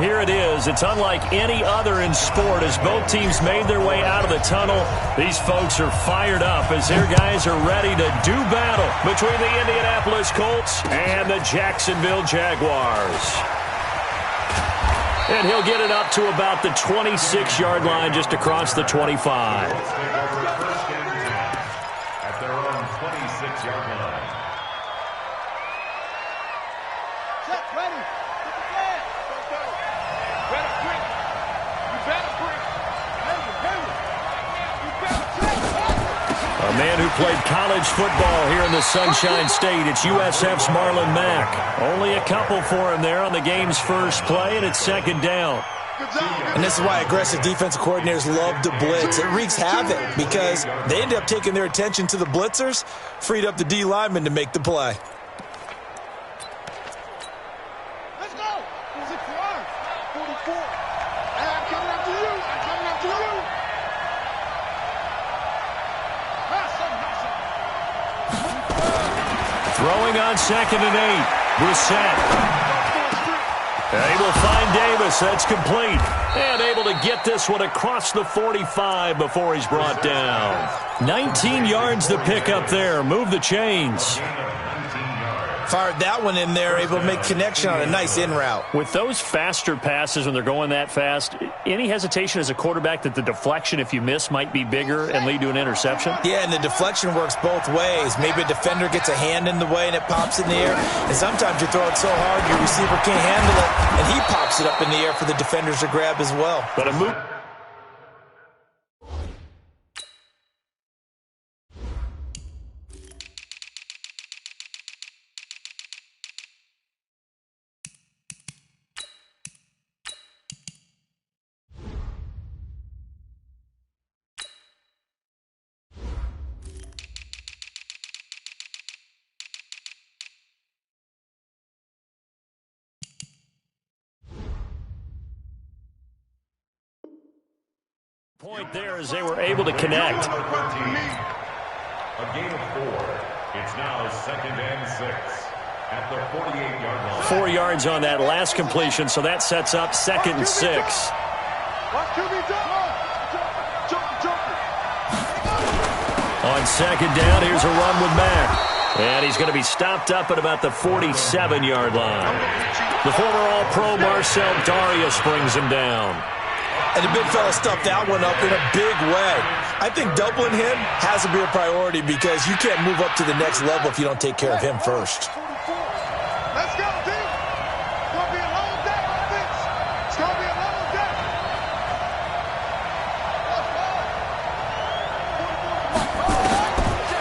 here it is. It's unlike any other in sport as both teams made their way out of the tunnel. These folks are fired up as their guys are ready to do battle between the Indianapolis Colts and the Jacksonville Jaguars. And he'll get it up to about the 26-yard line just across the 25. At their own 26-yard line. A man who played college football here in the Sunshine State. It's USF's Marlon Mack. Only a couple for him there on the game's first play, and it's second down. And this is why aggressive defensive coordinators love to blitz. It wreaks havoc because they end up taking their attention to the blitzers, freed up the D lineman to make the play. Let's go. 44. I'm coming after you. I'm coming after you. Throwing on 2nd and 8. Brissett. Able to find Davis. That's complete. And able to get this one across the 45 before he's brought down. 19 yards to pick up there. Move the chains. Fired that one in there, able to make connection on a nice in route. With those faster passes when they're going that fast, any hesitation as a quarterback that the deflection, if you miss, might be bigger and lead to an interception? Yeah, and the deflection works both ways. Maybe a defender gets a hand in the way and it pops in the air. And sometimes you throw it so hard your receiver can't handle it, and he pops it up in the air for the defenders to grab as well. But a move. Point there as they were able to connect. A gain of 4. It's now 2nd and 6 at the 48-yard line. 4 yards on that last completion, so that sets up 2nd and 6. On 2nd down, here's a run with Mack. And he's going to be stopped up at about the 47-yard line. The former All-Pro Marcel Darius brings him down. And the big fella stuffed that one up in a big way. I think doubling him has to be a priority because you can't move up to the next level if you don't take care of him first. Let's go, team. It's going to be a long day, offense. It's going to be a long day.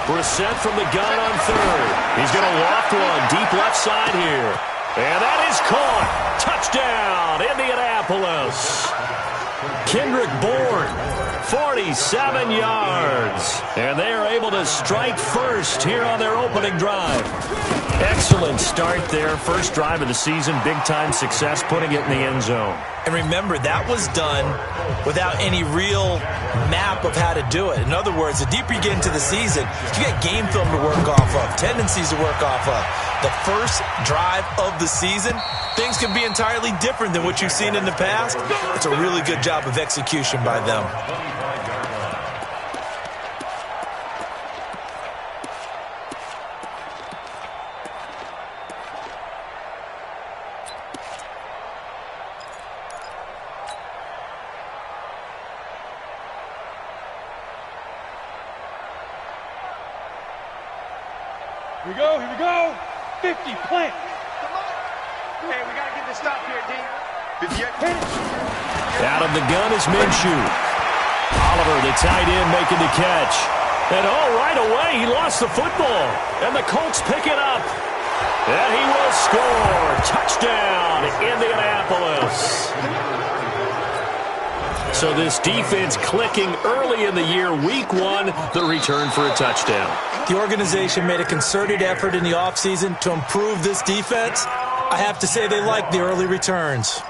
Brissett from the gun on 3rd. He's going to loft one deep left side here. And that is caught. Touchdown, Indianapolis. Kendrick Bourne, 47 yards. And they are able to strike first here on their opening drive. Excellent start there. First drive of the season. Big-time success, putting it in the end zone. And remember, that was done without any real map of how to do it. In other words, the deeper you get into the season, you get game film to work off of, tendencies to work off of. The first drive of the season, things can be entirely different than what you've seen in the past. It's a really good job of execution by them. Here we go. 50, plant. Hey, we got to get this stop here, D. 58. Out of the gun is Minshew. Oliver, the tight end, making the catch. And right away, he lost the football. And the Colts pick it up. And he will score. Touchdown, Indianapolis. So this defense clicking early in the year, week 1, the return for a touchdown. The organization made a concerted effort in the offseason to improve this defense. I have to say they like the early returns.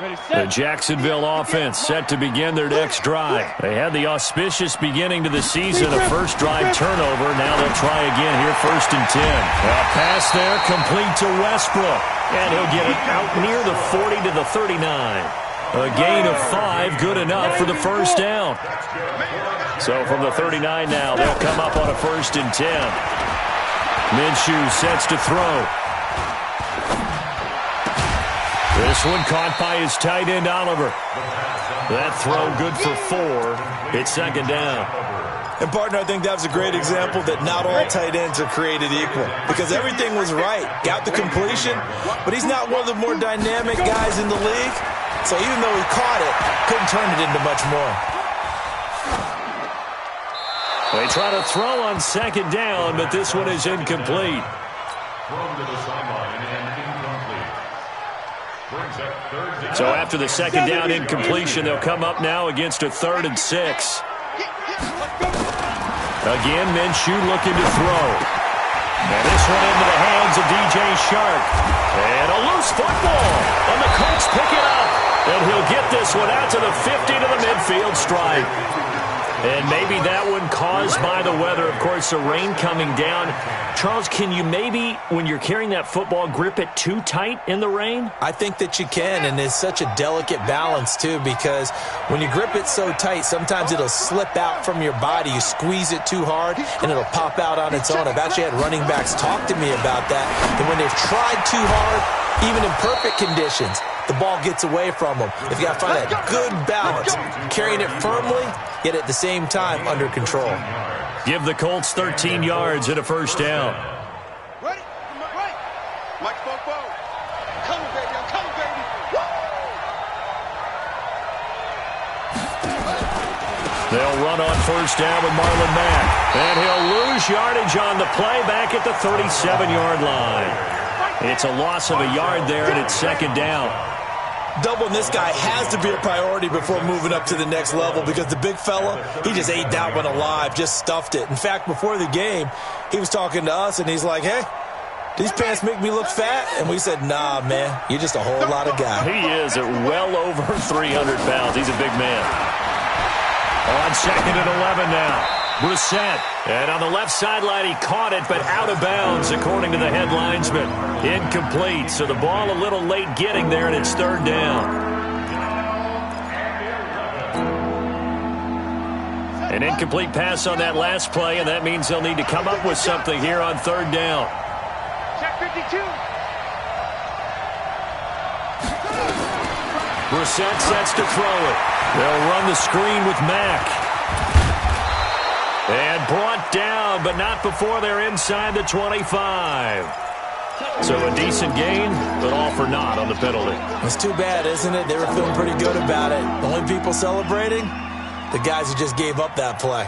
The Jacksonville offense set to begin their next drive. They had the auspicious beginning to the season, a first drive turnover. Now they'll try again here, 1st and 10. A pass there, complete to Westbrook. And he'll get it out near the 40 to the 39. A gain of 5, good enough for the first down. So from the 39 now, they'll come up on a 1st and 10. Minshew sets to throw. This one caught by his tight end, Oliver. That throw good for 4. It's 2nd down. And, partner, I think that was a great example that not all tight ends are created equal because everything was right. Got the completion, but he's not one of the more dynamic guys in the league. So even though he caught it, couldn't turn it into much more. They try to throw on 2nd down, but this one is incomplete. Thrown to the sideline and incomplete. Brings up 3rd down. So after the 2nd down incompletion, they'll come up now against a 3rd and 6. Again, Minshew looking to throw. And this one into the hands of DJ Shark. And a loose football. And the Colts pick it up. And he'll get this one out to the 50 to the midfield stripe. And maybe that one caused by the weather. Of course, the rain coming down. Charles, can you maybe, when you're carrying that football, grip it too tight in the rain? I think that you can, and it's such a delicate balance, too, because when you grip it so tight, sometimes it'll slip out from your body. You squeeze it too hard, and it'll pop out on its own. I've actually had running backs talk to me about that, and when they've tried too hard, even in perfect conditions, the ball gets away from them. If you got to find that good balance, carrying it firmly, yet at the same time under control. Give the Colts 13 yards and a 1st down. Ready? Right. Mike Bobo. Coming, baby. I'm coming, baby. Woo! They'll run on 1st down with Marlon Mack. And he'll lose yardage on the play back at the 37-yard line. It's a loss of a yard there, and it's 2nd down. Doubling this guy has to be a priority before moving up to the next level because the big fella, he just ate that one alive, just stuffed it. In fact, before the game, he was talking to us, and he's like, hey, these pants make me look fat? And we said, nah, man, you're just a whole lot of guy. He is at well over 300 pounds. He's a big man. On 2nd and 11 now. Brissett. And on the left sideline, he caught it, but out of bounds, according to the head linesman. Incomplete. So the ball a little late getting there, and it's 3rd down. An incomplete pass on that last play, and that means they'll need to come up with something here on 3rd down. Check 52. Brissett sets to throw it. They'll run the screen with Mack. And brought down, but not before they're inside the 25. So a decent gain, but all for naught on the penalty. It's too bad, isn't it? They were feeling pretty good about it. The only people celebrating, the guys who just gave up that play.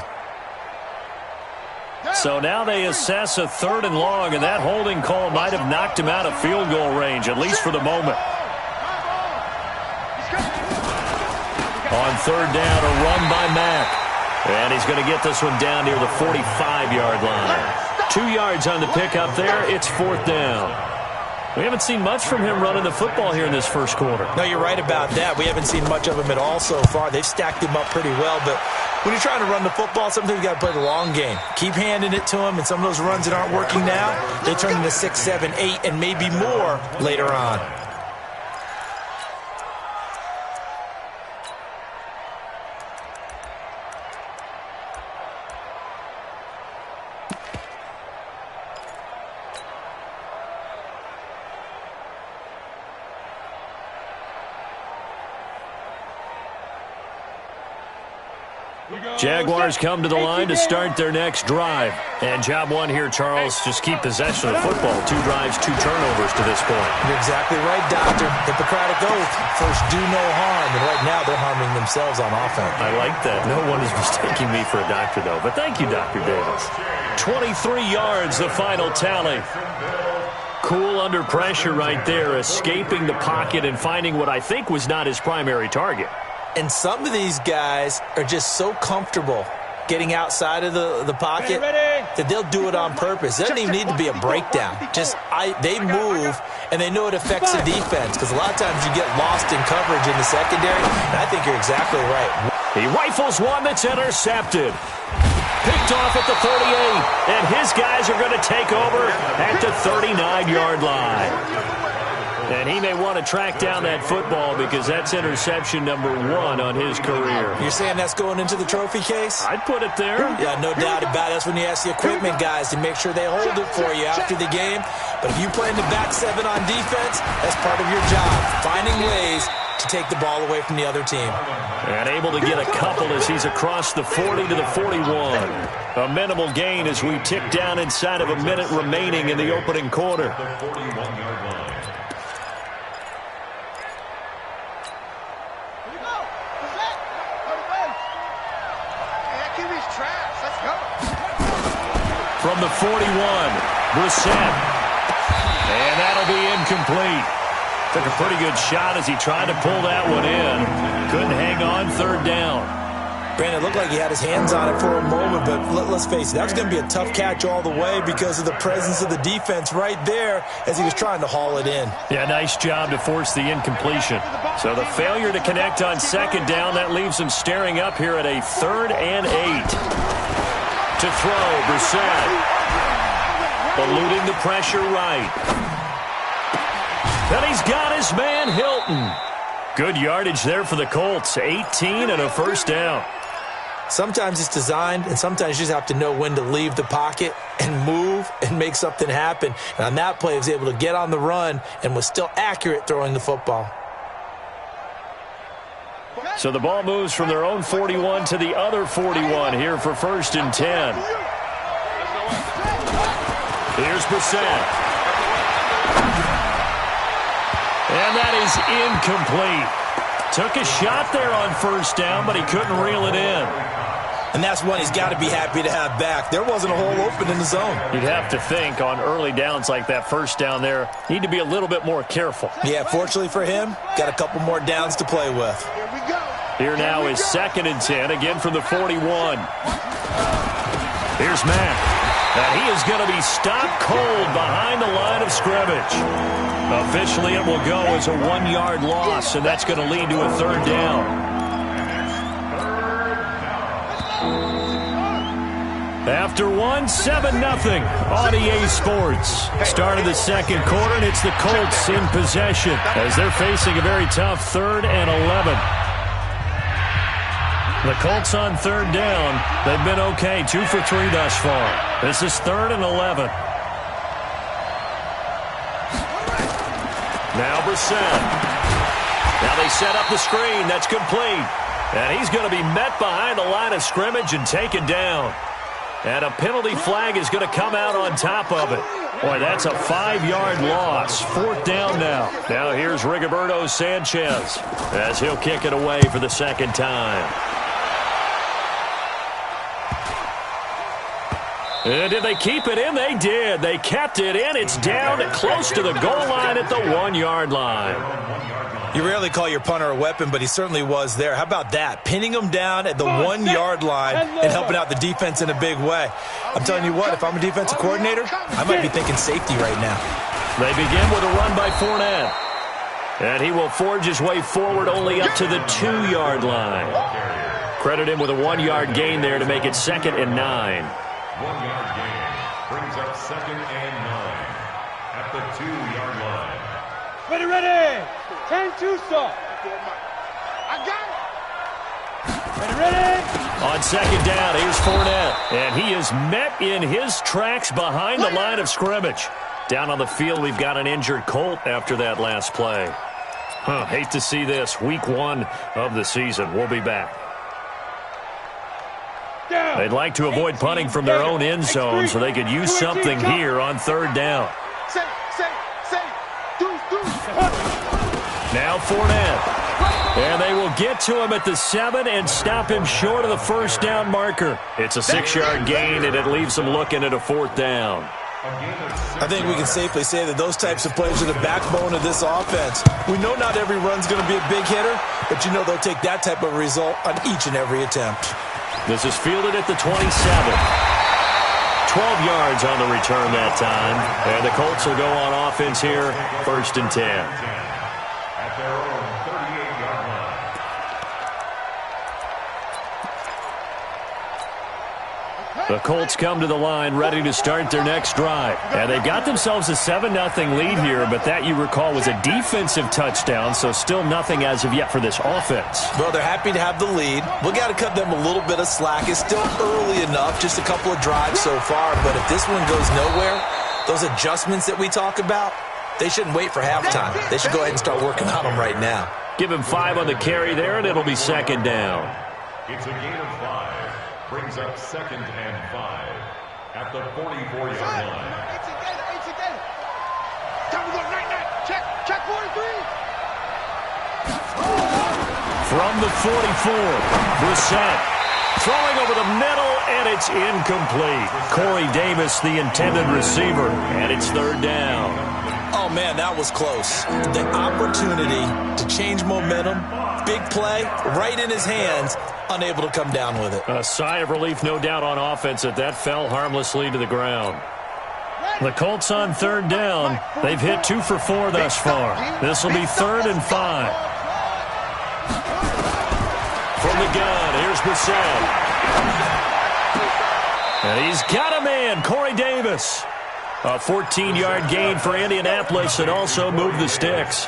So now they assess a 3rd and long, and that holding call might have knocked him out of field goal range, at least for the moment. On 3rd down, a run by Mack. And he's going to get this one down near the 45-yard line. 2 yards on the pickup there. It's 4th down. We haven't seen much from him running the football here in this first quarter. No, you're right about that. We haven't seen much of him at all so far. They've stacked him up pretty well, but when you're trying to run the football, sometimes you got to play the long game. Keep handing it to him, and some of those runs that aren't working now, they turn into 6, 7, 8, and maybe more later on. Jaguars come to the line to start their next drive. And job one here, Charles, just keep possession of the football. 2 drives, 2 turnovers to this point. You're exactly right, Doctor. Hippocratic oath. First, do no harm. And right now, they're harming themselves on offense. I like that. No one is mistaking me for a doctor, though. But thank you, Dr. Davis. 23 yards, the final tally. Cool under pressure right there, escaping the pocket and finding what I think was not his primary target. And some of these guys are just so comfortable getting outside of the pocket that they'll do it on purpose. It doesn't even need to be a breakdown. Just they move, and they know it affects the defense because a lot of times you get lost in coverage in the secondary, and I think you're exactly right. He rifles one that's intercepted. Picked off at the 38, and his guys are going to take over at the 39-yard line. And he may want to track down that football because that's interception number 1 on his career. You're saying that's going into the trophy case? I'd put it there. Yeah, no doubt about it. That's when you ask the equipment guys to make sure they hold it for you after the game. But if you play in the back 7 on defense, that's part of your job, finding ways to take the ball away from the other team. And able to get a couple as he's across the 40 to the 41. A minimal gain as we tick down inside of a minute remaining in the opening quarter. From the 41, Brissett. And that'll be incomplete. Took a pretty good shot as he tried to pull that one in. Couldn't hang on, third down. Brandon, it looked like he had his hands on it for a moment, but let's face it, that was going to be a tough catch all the way because of the presence of the defense right there as he was trying to haul it in. Yeah, nice job to force the incompletion. So the failure to connect on second down, that leaves him staring up here at a 3rd and 8. To throw, Brissett. Eluding the pressure right. And he's got his man, Hilton. Good yardage there for the Colts. 18 and a first down. Sometimes it's designed, and sometimes you just have to know when to leave the pocket and move and make something happen. And on that play, he was able to get on the run and was still accurate throwing the football. So the ball moves from their own 41 to the other 41 here for 1st and 10. Here's Brissett. And that is incomplete. Took a shot there on 1st down, but he couldn't reel it in. And that's one he's got to be happy to have back. There wasn't a hole open in the zone. You'd have to think on early downs like that 1st down there, need to be a little bit more careful. Yeah, fortunately for him, got a couple more downs to play with. Here now is 2nd and 10, again from the 41. Here's Mack. And he is going to be stopped cold behind the line of scrimmage. Officially, it will go as a 1-yard loss, and that's going to lead to a 3rd down. After 7-0 on EA Sports. Start of the 2nd quarter, and it's the Colts in possession as they're facing a very tough 3rd and 11. The Colts on 3rd down. They've been okay, 2 for 3 thus far. This is 3rd and 11. Now Brissett. Now they set up the screen. That's complete. And he's going to be met behind the line of scrimmage and taken down. And a penalty flag is going to come out on top of it. Boy, that's a 5-yard loss. 4th down now. Now here's Rigoberto Sanchez as he'll kick it away for the 2nd time. And did they keep it in? They did. They kept it in. It's down close to the goal line at the 1-yard line. You rarely call your punter a weapon, but he certainly was there. How about that? Pinning him down at the 1-yard line and helping out the defense in a big way. I'm telling you what, if I'm a defensive coordinator, I might be thinking safety right now. They begin with a run by Fournette. And he will forge his way forward only up to the 2-yard line. Credit him with a 1-yard gain there to make it 2nd and 9. 1-yard gain brings up 2nd and 9 at the 2-yard line. Ready. 10-2 stop. I got it. Ready. On 2nd down, here's Fournette. And he is met in his tracks behind the line of scrimmage. Down on the field, we've got an injured Colt after that last play. Hate to see this. Week 1 of the season. We'll be back. They'd like to avoid punting from their own end zone so they could use something here on 3rd down. Now Fournette. And they will get to him at the 7 and stop him short of the 1st down marker. It's a 6-yard gain, and it leaves them looking at a 4th down. I think we can safely say that those types of plays are the backbone of this offense. We know not every run's going to be a big hitter, but you know they'll take that type of result on each and every attempt. This is fielded at the 27. 12 yards on the return that time. And the Colts will go on offense here, 1st and 10. At their own 38-yard line. The Colts come to the line ready to start their next drive. And they've got themselves a 7-0 lead here, but that, you recall, was a defensive touchdown, so still nothing as of yet for this offense. Well, they're happy to have the lead. We got to cut them a little bit of slack. It's still early enough, just a couple of drives so far, but if this one goes nowhere, those adjustments that we talk about, they shouldn't wait for halftime. They should go ahead and start working on them right now. Give him 5 on the carry there, and it'll be 2nd down. It's a gain of 5. Brings up 2nd and 5 at the 44-yard line. Time to go, night. Check 43. From the 44, Brissett throwing over the middle, and it's incomplete. Corey Davis, the intended receiver, and it's 3rd down. Oh, man, that was close. The opportunity to change momentum, big play, right in his hands, unable to come down with it. A sigh of relief, no doubt, on offense that fell harmlessly to the ground. The Colts on 3rd down. They've hit 2 for 4 thus far. This will be 3rd and 5. From the gun, here's Brissett. And he's got a man, Corey Davis. A 14-yard gain for Indianapolis, and also moved the sticks.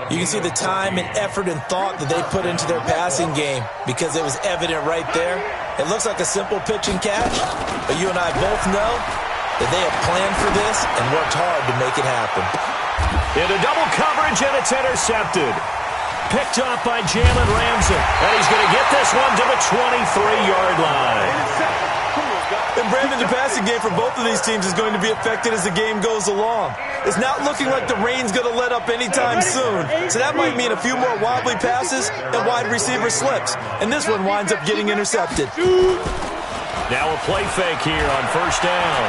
You can see the time and effort and thought that they put into their passing game because it was evident right there. It looks like a simple pitch and catch, but you and I both know that they have planned for this and worked hard to make it happen. Into double coverage, and it's intercepted. Picked off by Jalen Ramsey, and he's going to get this one to the 23-yard line. And Brandon, the passing game for both of these teams is going to be affected as the game goes along. It's not looking like the rain's going to let up anytime soon. So that might mean a few more wobbly passes and wide receiver slips. And this one winds up getting intercepted. Now a play fake here on 1st down.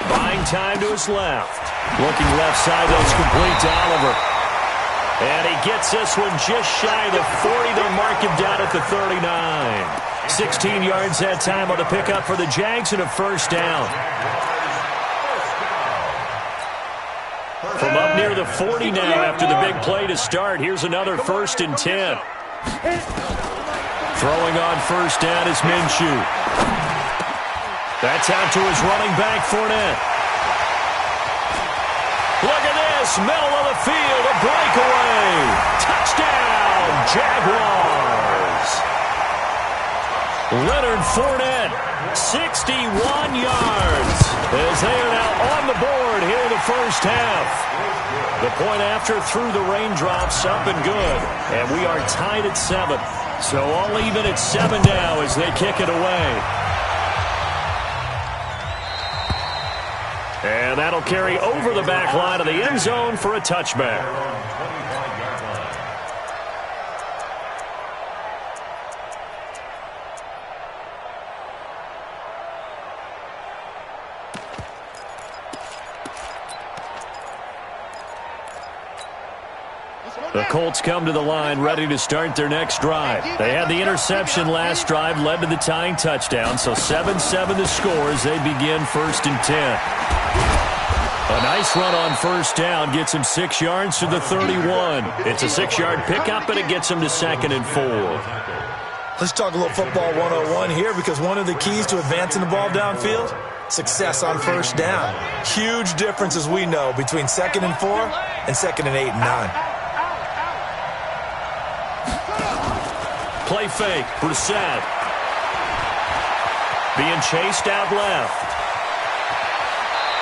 Buying time to his left. Looking left side, that's complete to Oliver. And he gets this one just shy of the 40. They'll mark him down at the 39. 16 yards that time on the pickup for the Jags and a 1st down. From up near the 40 now after the big play to start. Here's another 1st and 10. Throwing on 1st down is Minshew. That's out to his running back, Fournette. Look at this, middle of the field, a breakaway. Touchdown, Jaguars. Leonard Fournette, 61 yards, as they are now on the board here in the 1st half. The point after through the raindrops, up and good, and we are tied at 7. So all even at 7 now as they kick it away. And that'll carry over the back line of the end zone for a touchback. The Colts come to the line ready to start their next drive. They had the interception last drive, led to the tying touchdown, so 7-7 the score as they begin 1st and 10. A nice run on 1st down gets him 6 yards to the 31. It's a 6-yard pickup, and it gets him to 2nd and 4. Let's talk a little football 101 here, because one of the keys to advancing the ball downfield, success on 1st down. Huge difference, as we know, between 2nd and 4 and 2nd and 8 and 9. Play fake, Brissett. Being chased out left.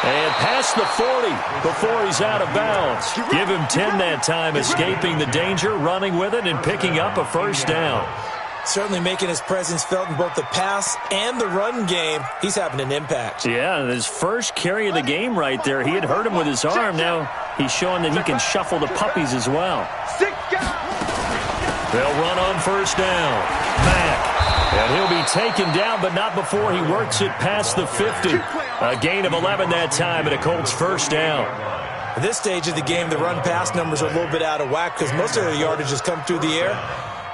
And past the 40 before he's out of bounds. Give him 10 that time, escaping the danger, running with it, and picking up a 1st down. Certainly making his presence felt in both the pass and the run game. He's having an impact. Yeah, his first carry of the game right there. He had hurt him with his arm. Now he's showing that he can shuffle the puppies as well. They'll run on 1st down. Mack. And he'll be taken down, but not before he works it past the 50. A gain of 11 that time, and a Colts 1st down. At this stage of the game, the run-pass numbers are a little bit out of whack because most of the yardage has come through the air.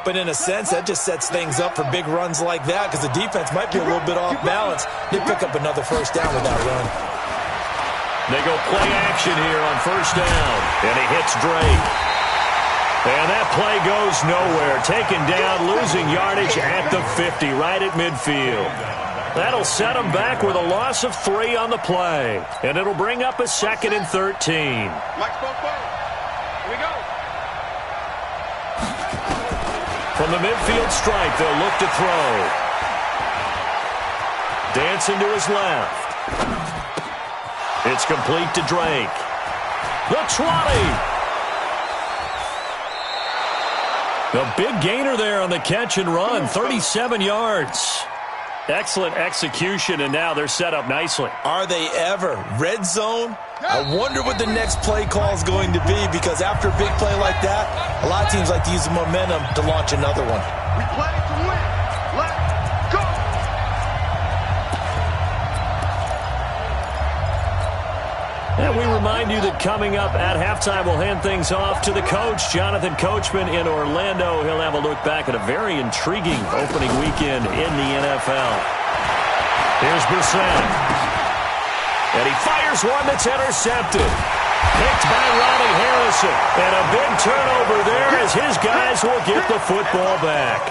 But in a sense, that just sets things up for big runs like that because the defense might be a little bit off balance. They pick up another first down with that run. They go play action here on first down. And he hits Drake. And that play goes nowhere. Taken down, losing yardage at the 50, right at midfield. That'll set them back with a loss of 3 on the play. And it'll bring up a 2nd and 13. Here we go. From the midfield stripe, they'll look to throw. Dancing to his left. It's complete to Drake. The 20. The big gainer there on the catch and run, 37 yards. Excellent execution, and now they're set up nicely. Are they ever? Red zone? I wonder what the next play call is going to be, because after a big play like that, a lot of teams like to use the momentum to launch another one. We play to win. Let's go. And we remind you that coming up at halftime, we'll hand things off to the coach, Jonathan Coachman in Orlando. He'll have a look back at a very intriguing opening weekend in the NFL. Here's Brissett. And he fires one that's intercepted. Picked by Ronnie Harrison. And a big turnover there as his guys will get the football back.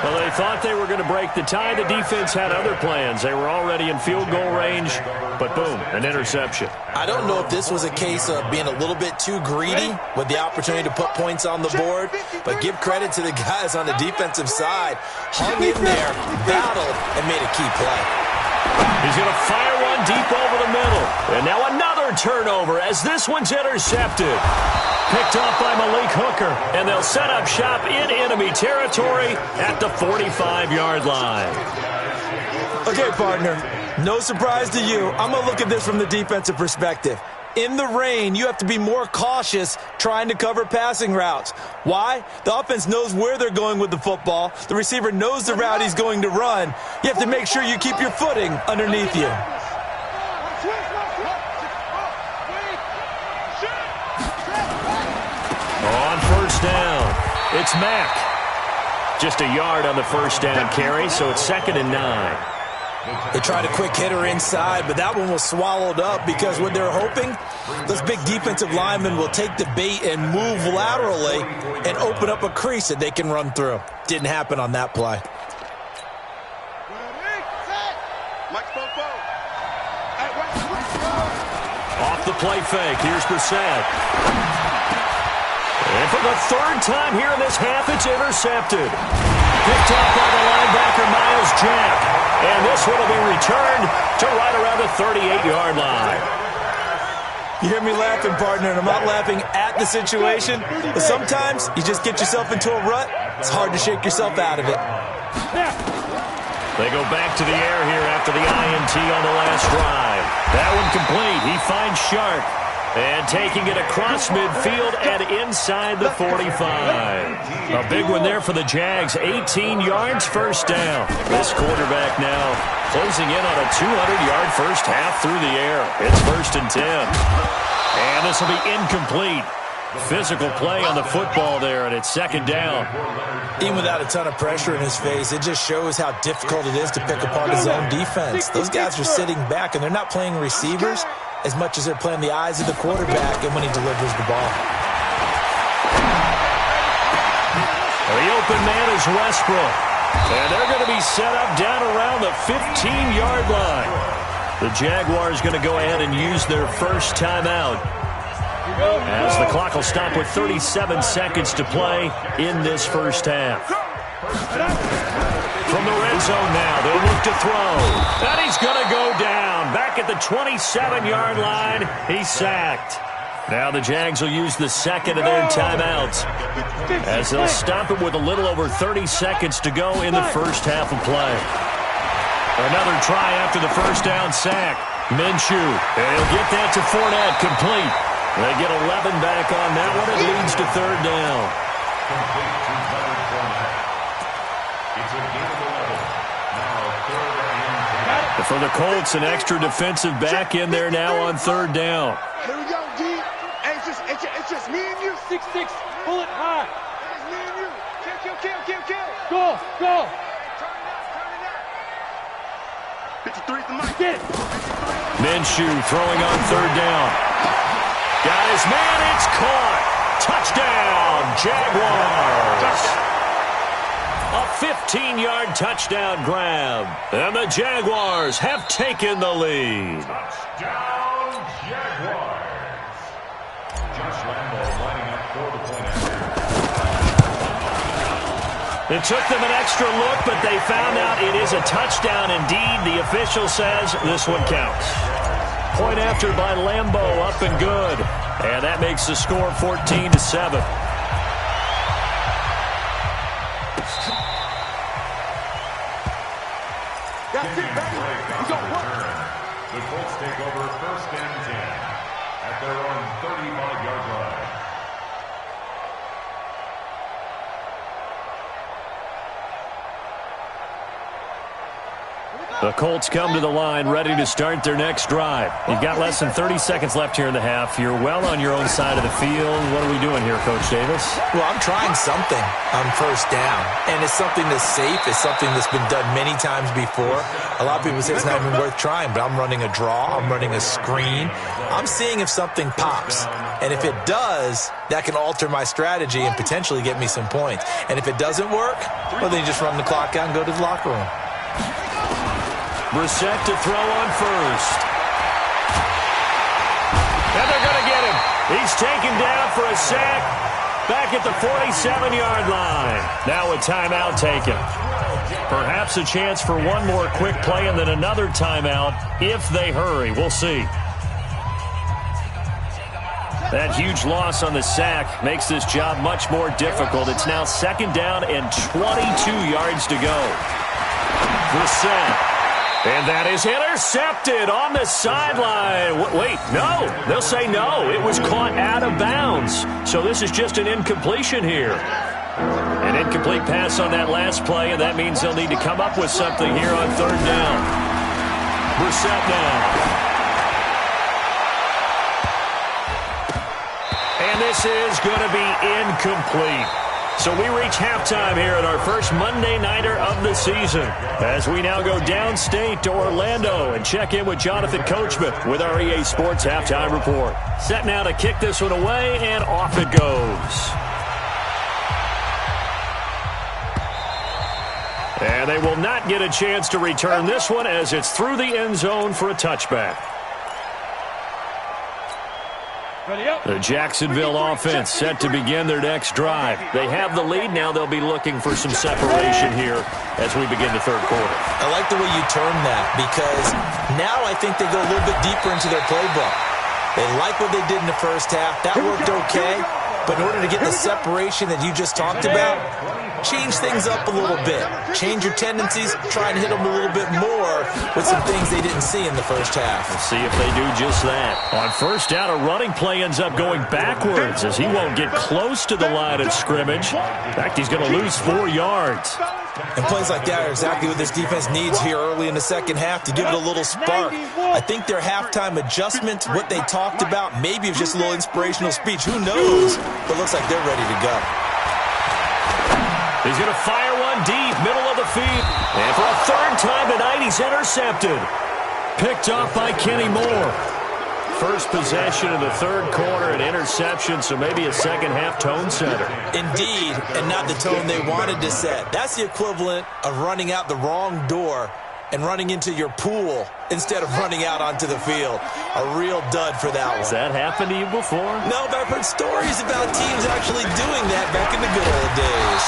Well, they thought they were going to break the tie. The defense had other plans. They were already in field goal range, but boom, an interception. I don't know if this was a case of being a little bit too greedy with the opportunity to put points on the board, but give credit to the guys on the defensive side. Hung in there, battled, and made a key play. He's going to fire one deep over the middle. And now another turnover as this one's intercepted. Picked off by Malik Hooker. And they'll set up shop in enemy territory at the 45-yard line. Okay, partner, no surprise to you. I'm going to look at this from the defensive perspective. In the rain, you have to be more cautious trying to cover passing routes. Why? The offense knows where they're going with the football. The receiver knows the route he's going to run. You have to make sure you keep your footing underneath you. On first down, it's Mack. Just a yard on the first down carry, so it's 2nd and 9. They tried a quick hitter inside, but that one was swallowed up because what they're hoping, those big defensive linemen will take the bait and move laterally and open up a crease that they can run through. Didn't happen on that play. Off the play fake, here's Brissett. And for the 3rd time here in this half, it's intercepted. Picked off by the linebacker, Miles Jack. And this one will be returned to right around the 38-yard line. You hear me laughing, partner, and I'm not laughing at the situation, but sometimes you just get yourself into a rut. It's hard to shake yourself out of it. They go back to the air here after the INT on the last drive. That one complete. He finds Sharp. And taking it across midfield and inside the 45. A big one there for the Jags. 18 yards, first down. This quarterback now closing in on a 200-yard first half through the air. It's 1st and 10. And this will be incomplete. Physical play on the football there, and it's 2nd down. Even without a ton of pressure in his face, it just shows how difficult it is to pick apart his own defense. Those guys are sitting back, and they're not playing receivers as much as they're playing the eyes of the quarterback and when he delivers the ball. The open man is Westbrook. And they're going to be set up down around the 15-yard line. The Jaguars going to go ahead and use their first timeout, as the clock will stop with 37 seconds to play in this first half. From the red zone now, they'll look to throw. And he's going to go down. Back at the 27-yard line, he's sacked. Now the Jags will use the 2nd of their timeouts, as they'll stop it with a little over 30 seconds to go in the first half of play. Another try after the first down sack. Minshew, and he'll get that to Fournette, complete. They get 11 back on that one. It leads to 3rd down. For the Colts, an extra defensive back in there now on 3rd down. Here we go, D. Hey, it's just me and you. 6'6", pull it high. It's me and you. Check Go, go. 53 the mic. Get it. Minshew throwing on third down. Got his man. It's caught. Touchdown, Jaguars. A 15-yard touchdown grab. And the Jaguars have taken the lead. Touchdown, Jaguars. Josh Lambo lining up for the point after. It took them an extra look, but they found out it is a touchdown indeed. The official says this one counts. Point after by Lambo, up and good. And that makes the score 14-7. The Colts take over first and 10 at their own 35-yard line. The Colts come to the line ready to start their next drive. You've got less than 30 seconds left here in the half. You're well on your own side of the field. What are we doing here, Coach Davis? Well, I'm trying something on first down, and it's something that's safe. It's something that's been done many times before. A lot of people say it's not even worth trying, but I'm running a draw. I'm running a screen. I'm seeing if something pops, and if it does, that can alter my strategy and potentially get me some points. And if it doesn't work, well, then you just run the clock out and go to the locker room. Brissett to throw on first. And they're going to get him. He's taken down for a sack back at the 47-yard line. Now a timeout taken. Perhaps a chance for one more quick play and then another timeout if they hurry. We'll see. That huge loss on the sack makes this job much more difficult. It's now second down and 22 yards to go. Brissett. And that is intercepted on the sideline. Wait, no. They'll say no. It was caught out of bounds. So this is just an incompletion here. An incomplete pass on that last play, and that means they'll need to come up with something here on third down. Brissett now. And this is going to be incomplete. So we reach halftime here at our first Monday Nighter of the season as we now go downstate to Orlando and check in with Jonathan Coachman with our EA Sports Halftime Report. Set now to kick this one away, and off it goes. And they will not get a chance to return this one as it's through the end zone for a touchback. The Jacksonville offense set to begin their next drive. They have the lead. Now they'll be looking for some separation here as we begin the third quarter. I like the way you term that because now I think they go a little bit deeper into their playbook. They like what they did in the first half. That worked okay. But in order to get the separation that you just talked about, change things up a little bit. Change your tendencies. Try and hit them a little bit more with some things they didn't see in the first half. We'll see if they do just that. On first down, a running play ends up going backwards as he won't get close to the line of scrimmage. In fact, he's going to lose 4 yards. And plays like that are exactly what this defense needs here early in the second half to give it a little spark. I think their halftime adjustments, what they talked about, maybe it was just a little inspirational speech. Who knows? But it looks like they're ready to go. He's going to fire one deep, middle of the field. And for a third time tonight, he's intercepted. Picked off by Kenny Moore. First possession of the third quarter, an interception, so maybe a second-half tone setter. Indeed, and not the tone they wanted to set. That's the equivalent of running out the wrong door and running into your pool instead of running out onto the field. A real dud for that one. Has that happened to you before? No, but I've heard stories about teams actually doing that back in the good old days.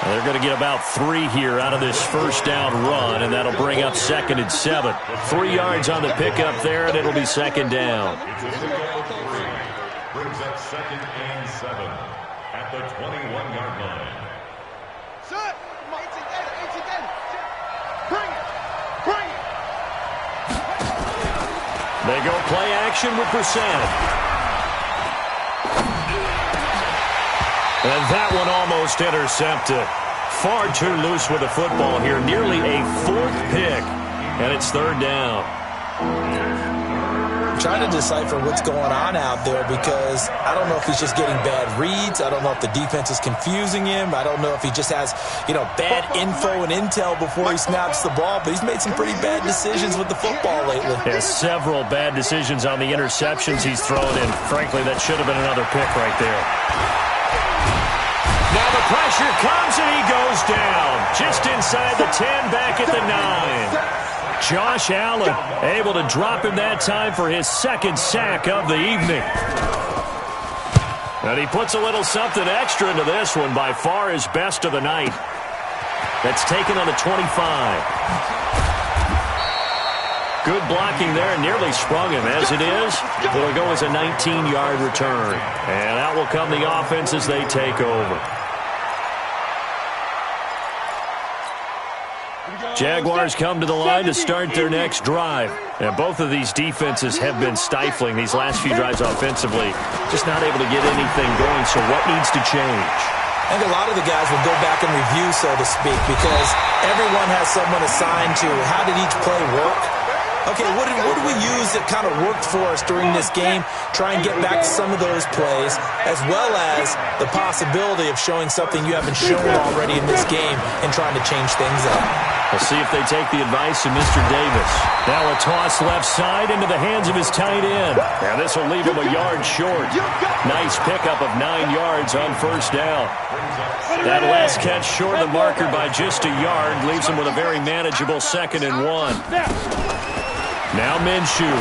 They're going to get about 3 here out of this first down run, and that'll bring up 2nd and 7. 3 yards on the pickup there, and it'll be second down. Brings up 2nd and 7 at the 21-yard line. Set. 18 data. Bring it. Bring it. They go play action with Brissett. And that one almost intercepted. Far too loose with the football here. Nearly a 4th pick. And it's third down. trying to decipher what's going on out there because I don't know if he's just getting bad reads. I don't know if the defense is confusing him. I don't know if he just has, bad info and intel before he snaps the ball, but he's made some pretty bad decisions with the football lately. Yeah, several bad decisions on the interceptions he's thrown, and frankly, that should have been another pick right there. Now the pressure comes, and he goes down. Just inside the 10, back at the 9. Josh Allen able to drop him that time for his second sack of the evening. And he puts a little something extra into this one, by far his best of the night. That's taken on the 25. Good blocking there, nearly sprung him. As it is, it'll go as a 19-yard return. And out will come the offense as they take over. Jaguars come to the line to start their next drive. And both of these defenses have been stifling these last few drives offensively. Just not able to get anything going, so what needs to change? I think a lot of the guys will go back and review, so to speak, because everyone has someone assigned to how did each play work. Okay, what do we use that kind of worked for us during this game? Try and get back to some of those plays, as well as the possibility of showing something you haven't shown already in this game and trying to change things up. We'll see if they take the advice of Mr. Davis. Now a toss left side into the hands of his tight end. Now this will leave him a yard short. Nice pickup of 9 yards on first down. That last catch short of the marker by just a yard leaves him with a very manageable 2nd and 1. Now Minshew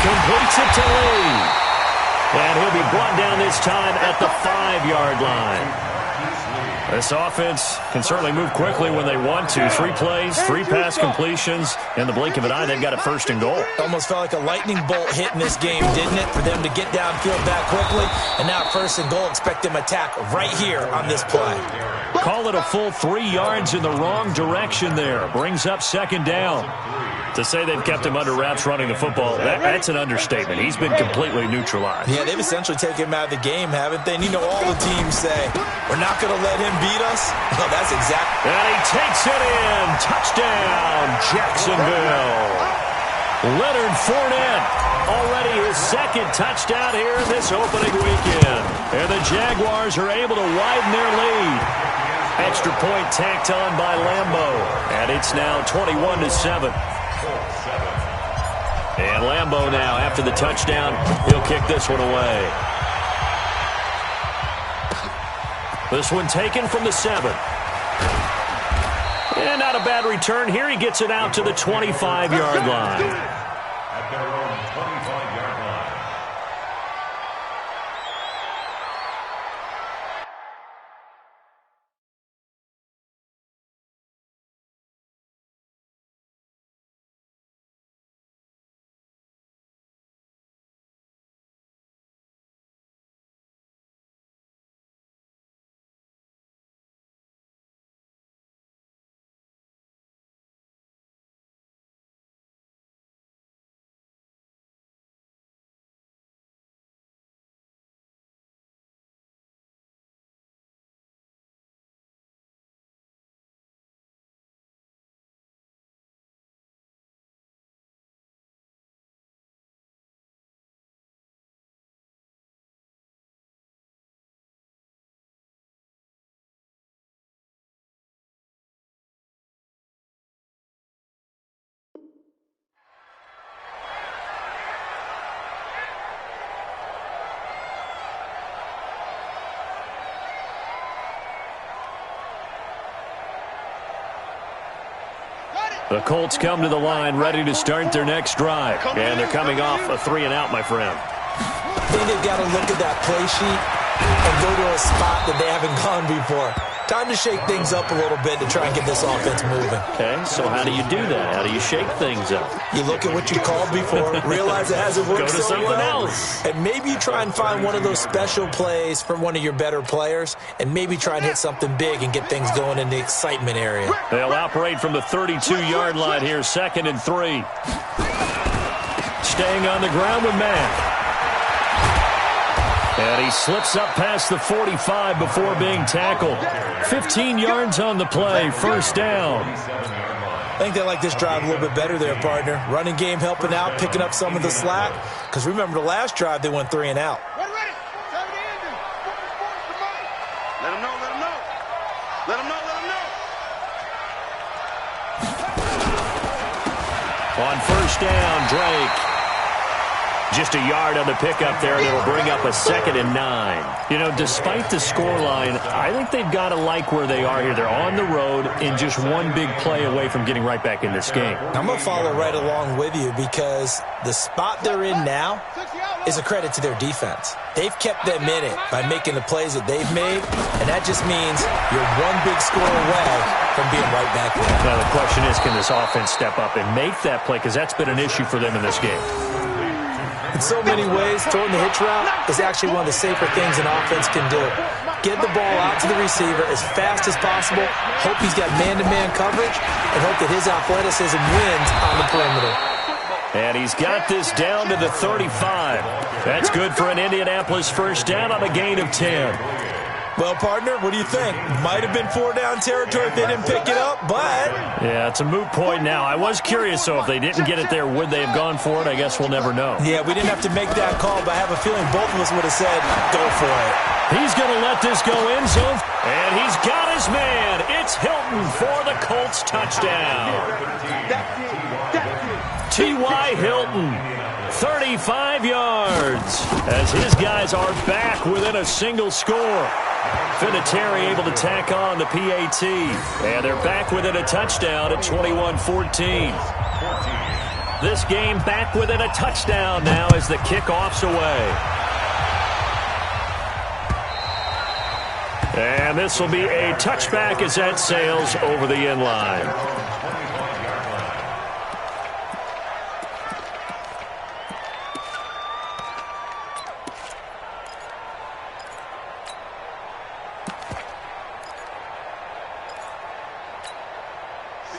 completes it to Lee. And he'll be brought down this time at the 5-yard line. This offense can certainly move quickly when they want to. 3 plays, 3 pass completions. In the blink of an eye, they've got a 1st and goal. Almost felt like a lightning bolt hit in this game, didn't it? For them to get downfield that quickly. And now 1st and goal, expect them attack right here on this play. Call it a full 3 yards in the wrong direction there. Brings up 2nd down. To say they've kept him under wraps running the football, that's an understatement. He's been completely neutralized. Yeah, they've essentially taken him out of the game, haven't they? And all the teams say, we're not going to let him beat us. Well, that's exactly. And he takes it in. Touchdown, Jacksonville. Leonard Fournette, already his 2nd touchdown here this opening weekend. And the Jaguars are able to widen their lead. Extra point tacked on by Lambeau. And it's now 21-7. And Lambeau now, after the touchdown, he'll kick this one away. This one taken from the 7. And not a bad return here. He gets it out to the 25-yard line. At their own 25-yard line. The Colts come to the line ready to start their next drive. And they're coming off a 3-and-out, my friend. I think they've got to look at that play sheet and go to a spot that they haven't gone before. Time to shake things up a little bit to try and get this offense moving. Okay, so how do you do that? How do you shake things up? You look at what you called before, realize it hasn't worked Go to so something well, else. and maybe you try and find one of those special plays from one of your better players, and maybe try and hit something big and get things going in the excitement area. They'll operate from the 32-yard line here, 2nd and 3. Staying on the ground with Matt. And he slips up past the 45 before being tackled. 15 yards on the play, 1st down. I think they like this drive a little bit better there, partner. Running game helping out, picking up some of the slack. Because remember the last drive, they went 3 and out. Ready. Time to end it. Let him know, let him know. Let him know, let him know. On first down, Drake. Just a yard on the pickup there, and it'll bring up a 2nd and 9. You know, despite the scoreline, I think they've got to like where they are here. They're on the road and just one big play away from getting right back in this game. I'm going to follow right along with you because the spot they're in now is a credit to their defense. They've kept them in it by making the plays that they've made, and that just means you're one big score away from being right back there. Now, the question is, can this offense step up and make that play? Because that's been an issue for them in this game. In so many ways, throwing the hitch route is actually one of the safer things an offense can do. Get the ball out to the receiver as fast as possible, hope he's got man-to-man coverage, and hope that his athleticism wins on the perimeter. And he's got this down to the 35. That's good for an Indianapolis first down on a gain of 10. Well, partner, what do you think? Might have been 4-down territory if they didn't pick it up, but... Yeah, it's a moot point now. I was curious, so if they didn't get it there, would they have gone for it? I guess we'll never know. Yeah, we didn't have to make that call, but I have a feeling both of us would have said, go for it. He's going to let this go end zone, and he's got his man. It's Hilton for the Colts touchdown. T.Y. Hilton, 35 yards, as his guys are back within a single score. Vinatieri able to tack on the PAT, and they're back within a touchdown at 21-14. This game back within a touchdown now as the kickoff's away. And this will be a touchback as that sails over the end line.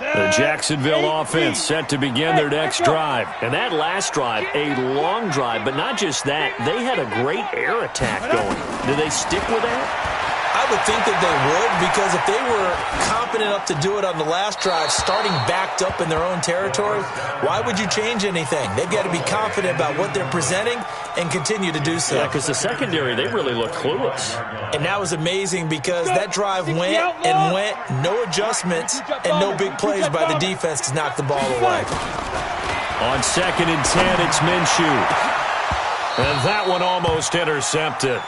The Jacksonville offense set to begin their next drive. And that last drive, a long drive, but not just that. They had a great air attack going. Do they stick with that? I would think that they would, because if they were confident enough to do it on the last drive, starting backed up in their own territory, why would you change anything? They've got to be confident about what they're presenting and continue to do so. Yeah, because the secondary, they really look clueless. And that was amazing because that drive went and went, no adjustments, and no big plays by the defense to knock the ball away. On 2nd and 10, it's Minshew. And that one almost intercepted.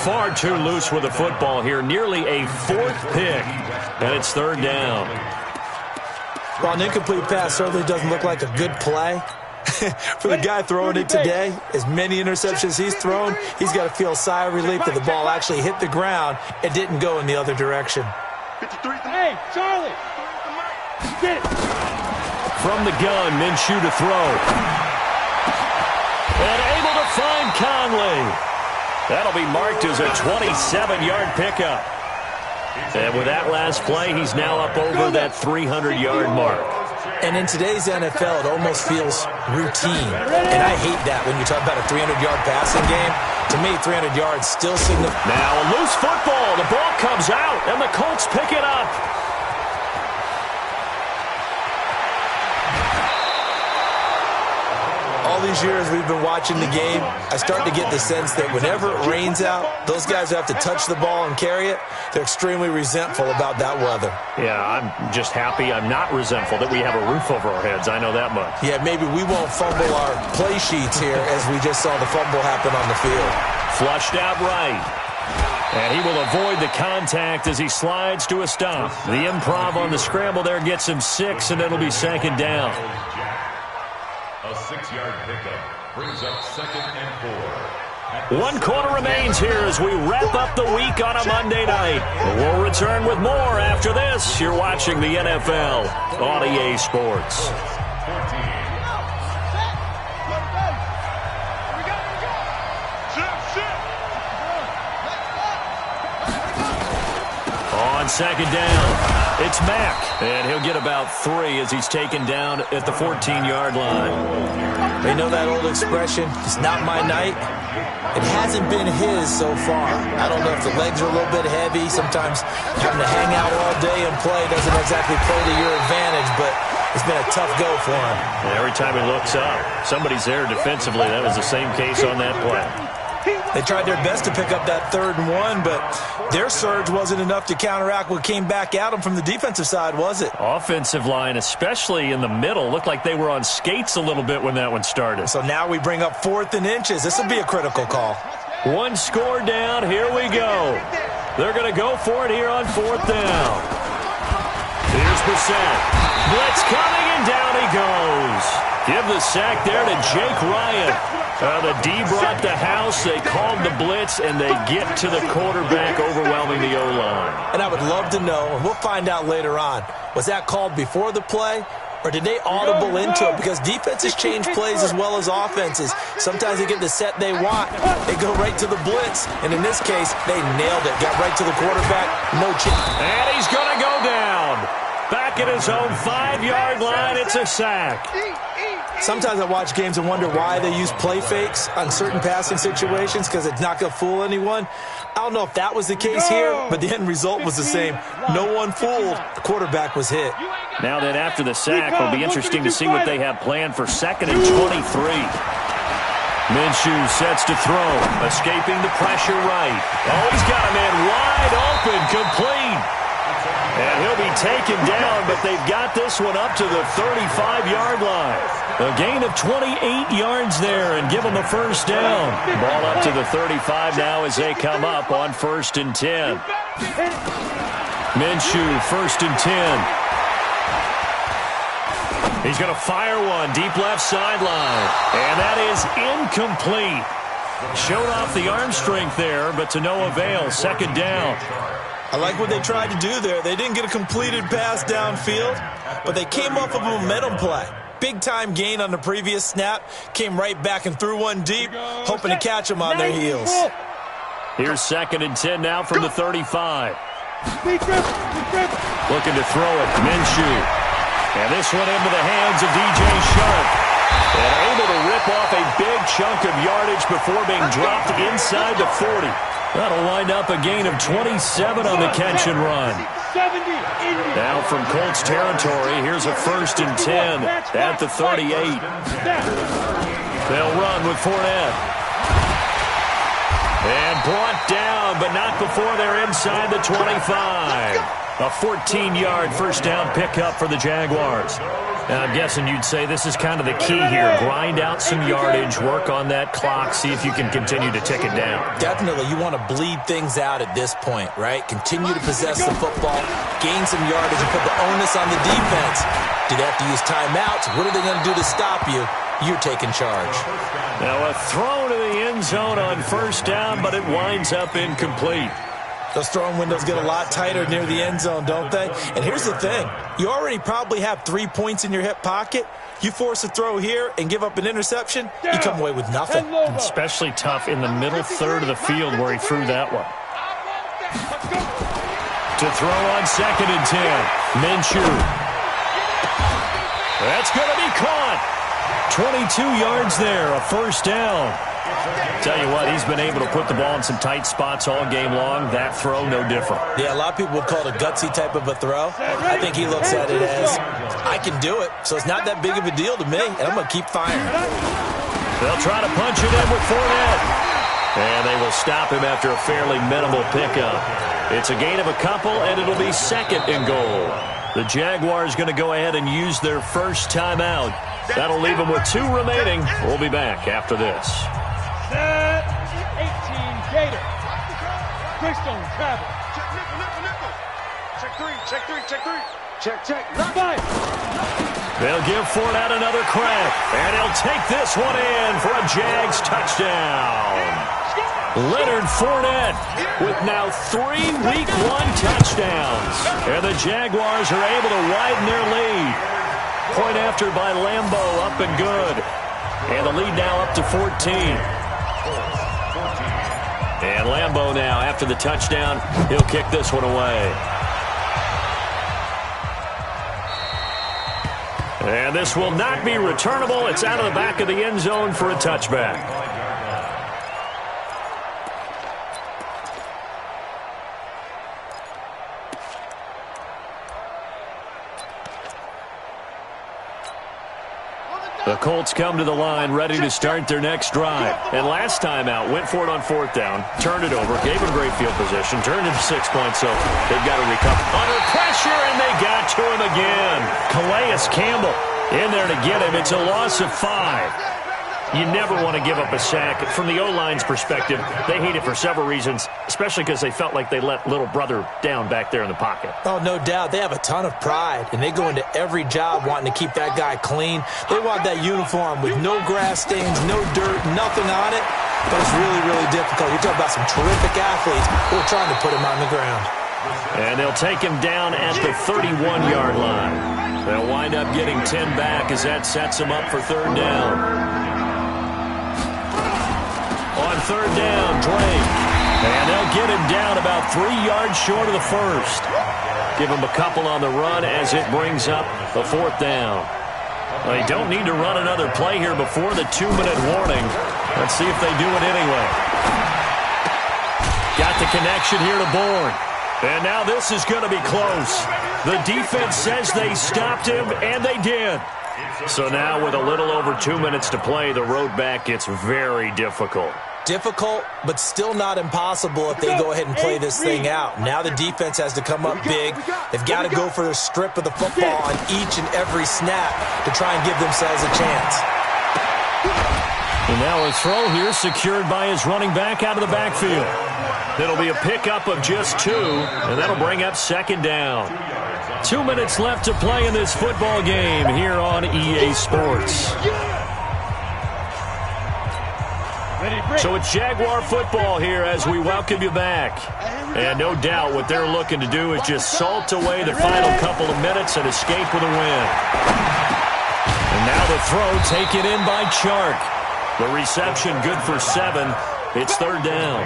Far too loose with the football here. Nearly a 4th pick. And it's 3rd down. While an incomplete pass certainly doesn't look like a good play, for the guy throwing it today, as many interceptions he's thrown, he's got to feel a sigh of relief that the ball actually hit the ground and didn't go in the other direction. Hey, Charlie! Get it! From the gun, Minshew to throw. And able to find Conley. That'll be marked as a 27-yard pickup. And with that last play, he's now up over that 300-yard mark. And in today's NFL, it almost feels routine. And I hate that when you talk about a 300-yard passing game. To me, 300 yards still significant. Now a loose football. The ball comes out, and the Colts pick it up. All these years we've been watching the game, I start to get the sense that whenever it rains out, those guys who have to touch the ball and carry it, they're extremely resentful about that weather. Yeah, I'm just happy I'm not resentful that we have a roof over our heads. I know that much. Yeah, maybe we won't fumble our play sheets here as we just saw the fumble happen on the field. Flushed out right. And he will avoid the contact as he slides to a stop. The improv on the scramble there gets him 6, and it'll be 2nd down. A 6-yard pickup brings up 2nd and 4. 1 quarter remains here as we wrap up the week on a Monday night. We'll return with more after this. You're watching the NFL on EA Sports. On 2nd down. It's Mack, and he'll get about 3 as he's taken down at the 14-yard line. They know that old expression, it's not my night. It hasn't been his so far. I don't know if the legs are a little bit heavy. Sometimes having to hang out all day and play doesn't exactly play to your advantage, but It's been a tough go for him. And every time he looks up, somebody's there defensively. That was the same case on that play. They tried their best to pick up that 3rd and 1, but their surge wasn't enough to counteract what came back at them from the defensive side, was it? Offensive line, especially in the middle, looked like they were on skates a little bit when that one started. So now we bring up 4th and inches. This will be a critical call. 1 score down. Here we go. They're going to go for it here on 4th down. Here's Brissett. Blitz coming, and down he goes. Give the sack there to Jake Ryan. The D brought the house. They called the blitz, and they get to the quarterback, overwhelming the O-line. And I would love to know, and we'll find out later on, was that called before the play, or did they audible into it? Because defenses change plays as well as offenses. Sometimes they get the set they want. They go right to the blitz, and in this case, they nailed it. Got right to the quarterback, no chance. And he's going to go down. Back at his own 5-yard line, it's a sack. Sometimes I watch games and wonder why they use play fakes on certain passing situations, because it's not going to fool anyone. I don't know if that was the case here, but the end result was the same. No one fooled. The quarterback was hit. Now then, after the sack, it'll be interesting to see what they have planned for 2nd and 23. Minshew sets to throw, escaping the pressure right. Oh, he's got a man wide open, complete. And he'll be taken down, but they've got this one up to the 35-yard line. A gain of 28 yards there and give them a 1st down. Ball up to the 35 now as they come up on 1st and 10. Minshew, 1st and 10. He's going to fire one deep left sideline. And that is incomplete. Showed off the arm strength there, but to no avail. 2nd down. I like what they tried to do there. They didn't get a completed pass downfield, but they came off of a momentum play. Big-time gain on the previous snap. Came right back and threw one deep, hoping to catch them on their heels. Here's 2nd and 10 now from the 35. Looking to throw it. Minshew. And this one into the hands of DJ Sharp. And able to rip off a big chunk of yardage before being dropped inside the 40. That'll wind up a gain of 27 on the catch and run. Now from Colts territory, here's a 1st and 10 at the 38. They'll run with Fournette. And brought down, but not before they're inside the 25. A 14-yard 1st down pickup for the Jaguars. And I'm guessing you'd say this is kind of the key here. Grind out some yardage, work on that clock, see if you can continue to tick it down. Definitely. You want to bleed things out at this point, right? Continue to possess the football, gain some yardage, and put the onus on the defense. Do they have to use timeouts? What are they going to do to stop you? You're taking charge. Now a throw to the end zone on 1st down, but it winds up incomplete. Those throwing windows get a lot tighter near the end zone, don't they? And here's the thing. You already probably have 3 points in your hip pocket. You force a throw here and give up an interception, you come away with nothing. Especially tough in the middle 3rd of the field where he threw that one. To throw on 2nd and 10. Minshew. That's going to be caught. 22 yards there, a 1st down. Tell you what, he's been able to put the ball in some tight spots all game long. That throw, no different. Yeah, a lot of people would call it a gutsy type of a throw. I think he looks at it as, I can do it, so it's not that big of a deal to me, and I'm going to keep firing. They'll try to punch it in with Fournette. And they will stop him after a fairly minimal pickup. It's a gain of a couple, and it'll be 2nd and goal. The Jaguars going to go ahead and use their 1st timeout. That'll leave them with 2 remaining. We'll be back after this. 18 Gator. Greystone travel. Check three. Check. They'll give Fournette another crack. And he'll take this one in for a Jags touchdown. Leonard Fournette with now 3 Week 1 touchdowns. And the Jaguars are able to widen their lead. Point after by Lambeau, up and good. And the lead now up to 14. And Lambeau now, after the touchdown, he'll kick this one away. And this will not be returnable. It's out of the back of the end zone for a touchback. The Colts come to the line ready to start their next drive. And last time out, went for it on 4th down, turned it over, gave him great field position, turned it to 6 points, so they've got to recover. Under pressure, and they got to him again. Calais Campbell in there to get him. It's a loss of 5. You never want to give up a sack. From the O-line's perspective, they hate it for several reasons, especially because they felt like they let little brother down back there in the pocket. Oh, no doubt. They have a ton of pride, and they go into every job wanting to keep that guy clean. They want that uniform with no grass stains, no dirt, nothing on it. But it's really, really difficult. You're talking about some terrific athletes who are trying to put him on the ground. And they'll take him down at the 31-yard line. They'll wind up getting 10 back as that sets them up for 3rd down. On 3rd down, Drake. And they'll get him down about 3 yards short of the first. Give him a couple on the run as it brings up the 4th down. Well, they don't need to run another play here before the 2-minute warning. Let's see if they do it anyway. Got the connection here to Bourne. And now this is going to be close. The defense says they stopped him, and they did. So now with a little over 2 minutes to play, the road back gets very difficult. Difficult, but still not impossible if they go ahead and play this thing out. Now the defense has to come up big. They've got to go for the strip of the football on each and every snap to try and give themselves a chance. And now a throw here secured by his running back out of the backfield. It'll be a pickup of just 2, and that'll bring up 2nd down. 2 minutes left to play in this football game here on EA Sports. So it's Jaguar football here as we welcome you back. And no doubt what they're looking to do is just salt away the final couple of minutes and escape with a win. And now the throw taken in by Chark. The reception good for 7. It's 3rd down.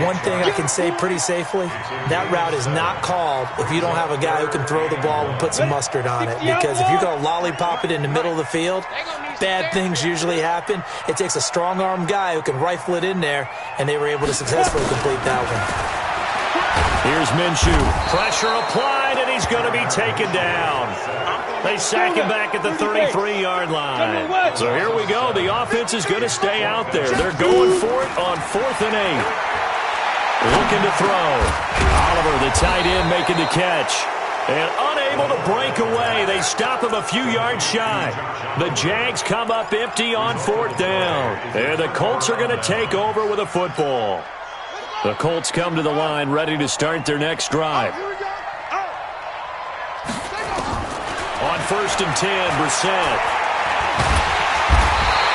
One thing I can say pretty safely, that route is not called if you don't have a guy who can throw the ball and put some mustard on it. Because if you're going to lollipop it in the middle of the field, bad things usually happen. It takes a strong-arm guy who can rifle it in there, and they were able to successfully complete that one. Here's Minshew. Pressure applied, and he's going to be taken down. They sack him back at the 33-yard line. So here we go. The offense is going to stay out there. They're going for it on 4th and 8. Looking to throw. Oliver, the tight end, making the catch. And unable to break away. They stop him a few yards shy. The Jags come up empty on 4th down. And the Colts are going to take over with a football. The Colts come to the line ready to start their next drive. On 1st and 10, Brissett.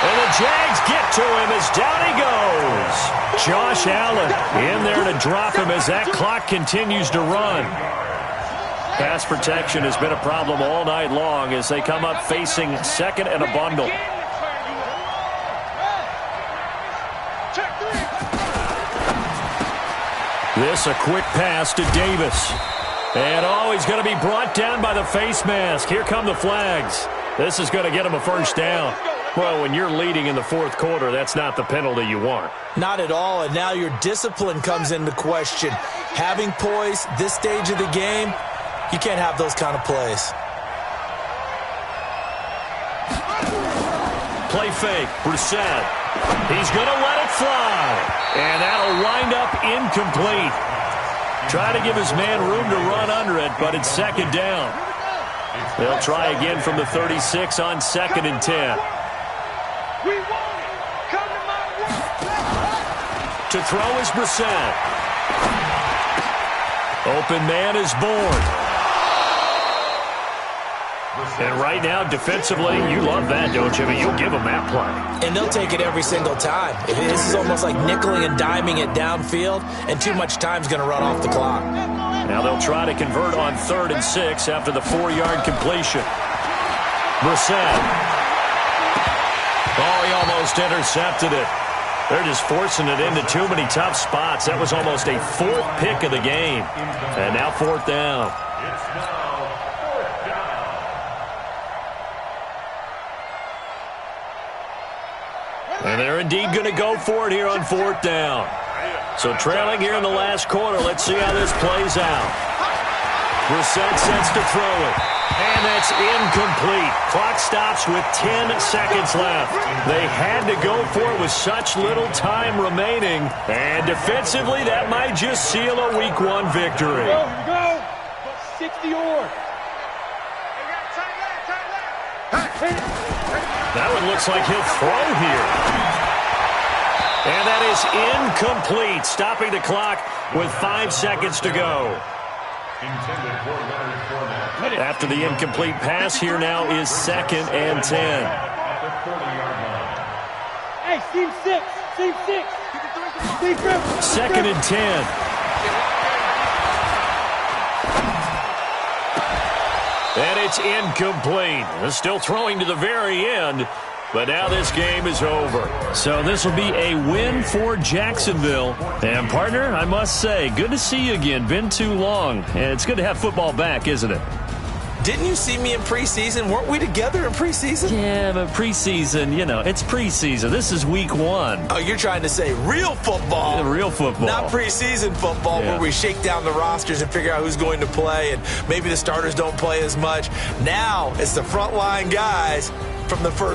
And the Jags get to him as down he goes. Josh Allen in there to drop him as that clock continues to run. Pass protection has been a problem all night long as they come up facing 2nd and a bundle. This a quick pass to Davis. And he's going to be brought down by the face mask. Here come the flags. This is going to get him a 1st down. Well, when you're leading in the 4th quarter, that's not the penalty you want. Not at all, and now your discipline comes into question. Having poise this stage of the game, you can't have those kind of plays. Play fake, Brissett. He's going to let it fly. And that'll wind up incomplete. Try to give his man room to run under it, but it's 2nd down. They'll try again from the 36 on 2nd and 10. To throw is Brissett. Open man is Bourne. And right now, defensively, you love that, don't you? I mean, you'll give them that play. And they'll take it every single time. This is almost like nickeling and diming it downfield, and too much time's going to run off the clock. Now they'll try to convert on 3rd and 6 after the 4-yard completion. Brissett. Oh, he almost intercepted it. They're just forcing it into too many tough spots. That was almost a 4th pick of the game. And now 4th down. And they're indeed going to go for it here on 4th down. So trailing here in the last quarter, let's see how this plays out. Brissett sets to throw it. And that's incomplete. Clock stops with 10 seconds left. They had to go for it with such little time remaining. And defensively, that might just seal a Week 1 victory. Here we go. 60 or. That one looks like he'll throw here. And that is incomplete, stopping the clock with 5 seconds to go. After the incomplete pass, here now is 2nd and 10. Hey, team 6. Team 6. Team 5. 2nd and 10. And it's incomplete. They're still throwing to the very end, but now this game is over. So this will be a win for Jacksonville. And, partner, I must say, good to see you again. Been too long. And it's good to have football back, isn't it? Didn't you see me in preseason? Weren't we together in preseason? Yeah, but preseason, you know, it's preseason. This is Week 1. Oh, you're trying to say real football. Real football. Not preseason football where we shake down the rosters and figure out who's going to play, and maybe the starters don't play as much. Now it's the frontline guys from the first